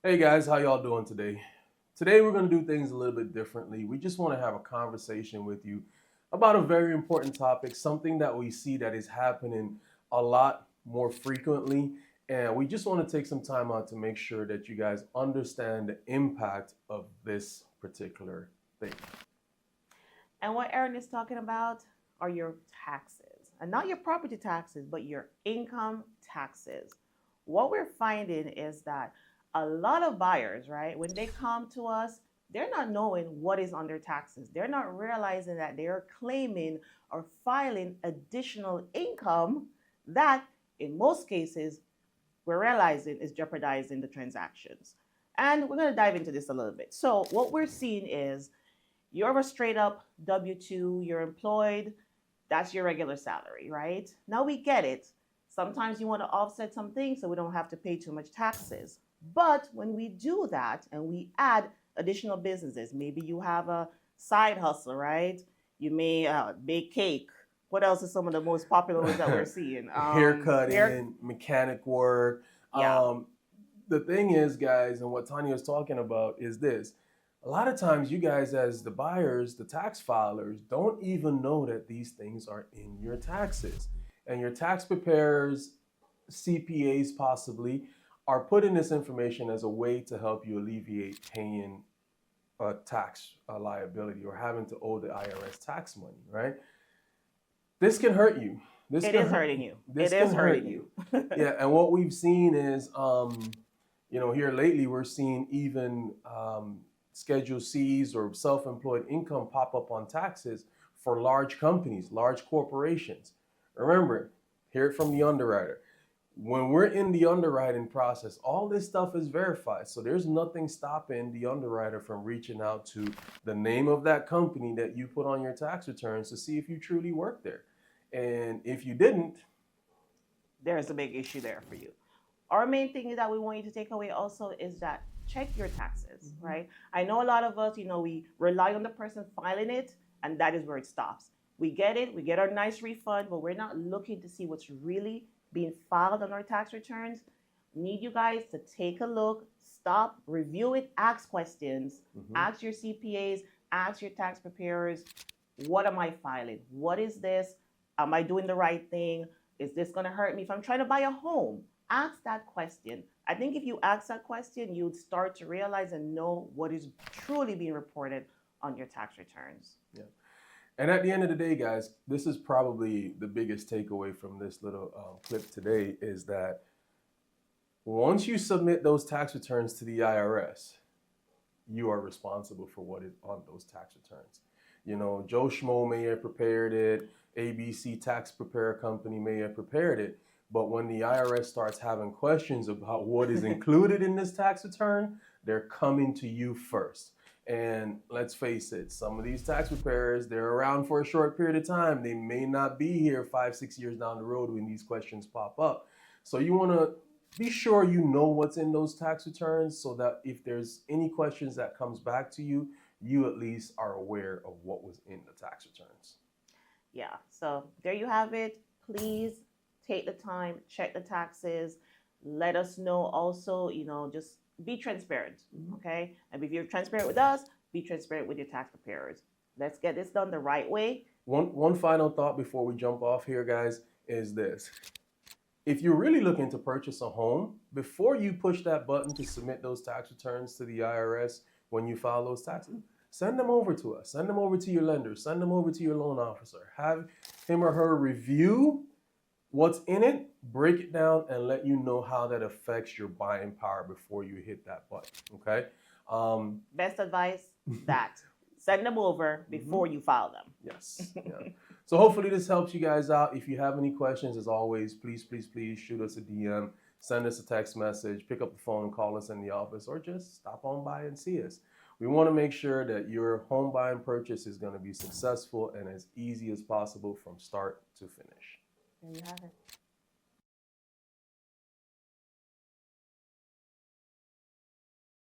Hey guys, how y'all doing today? Today we're going to do things a little bit differently. We just want to have a conversation with you about a very important topic, something that we see that is happening a lot more frequently. And we just want to take some time out to make sure that you guys understand the impact of this particular thing. And what Aaron is talking about are your taxes. And not your property taxes, but your income taxes. What we're finding is that a lot of buyers, right, when they come to us, they're not knowing what is on their taxes. They're not realizing that they're claiming or filing additional income that, in most cases, we're realizing is jeopardizing the transactions. And we're going to dive into this a little bit. So, what we're seeing is you're a straight up W 2, you're employed, that's your regular salary, right? Now we get it. Sometimes you want to offset some things so we don't have to pay too much taxes. But when we do that and we add additional businesses, maybe you have a side hustle, right? You may bake cake. What else is some of the most popular ones that we're seeing? Haircutting, mechanic work. Yeah, Um, the thing is, guys, and what Tanya is talking about is this. A lot of times, you guys, as the buyers, the tax filers, don't even know that these things are in your taxes. And your tax preparers, CPAs possibly, are putting this information as a way to help you alleviate paying a tax liability or having to owe the IRS tax money, right? This can hurt you. This it can is hurt. hurting you. This It can is hurt hurting you. you. Yeah, and what we've seen is, here lately, we're seeing even Schedule C's or self-employed income pop up on taxes for large companies, large corporations. Remember, hear it from the underwriter. When we're in the underwriting process, all this stuff is verified. So there's nothing stopping the underwriter from reaching out to the name of that company that you put on your tax returns to see if you truly work there. And if you didn't, There's a big issue there for you. Our main thing that we want you to take away also is that check your taxes, Mhm. right? I know a lot of us, we rely on the person filing it, and that is where it stops. We get it, we get our nice refund, but we're not looking to see what's really being filed on our tax returns. Need you guys to take a look, stop, review it, ask questions, Mhm. ask your CPAs, ask your tax preparers, what am I filing? What is this? Am I doing the right thing? Is this going to hurt me if I'm trying to buy a home? Ask that question. I think if you ask that question, you'd start to realize and know what is truly being reported on your tax returns. Yeah. And at the end of the day, guys, this is probably the biggest takeaway from this little clip today is that once you submit those tax returns to the IRS, you are responsible for what is on those tax returns. Joe Schmo may have prepared it, ABC Tax Preparer Company may have prepared it, but when the IRS starts having questions about what is included in this tax return, they're coming to you first. And let's face it, some of these tax preparers, they're around for a short period of time. They may not be here 5, 6 years down the road when these questions pop up. So you want to be sure you know what's in those tax returns so that if there's any questions that comes back to you, you at least are aware of what was in the tax returns. Yeah, so there you have it. Please take the time, check the taxes. Let us know also, just be transparent, okay? And if you're transparent with us, be transparent with your tax preparers. Let's get this done the right way. One final thought before we jump off here, guys, is this. If you're really looking to purchase a home, before you push that button to submit those tax returns to the IRS when you file those taxes, send them over to us. Send them over to your lender. Send them over to your loan officer. Have him or her review what's in it, break it down, and let you know how that affects your buying power before you hit that button. Okay? Best advice that send them over before you file them. Yes. Yeah. So hopefully this helps you guys out. If you have any questions, as always, please shoot us a DM, send us a text message, pick up the phone, call us in the office, or just stop on by and see us. We want to make sure that your home buying purchase is going to be successful and as easy as possible from start to finish. There you have it.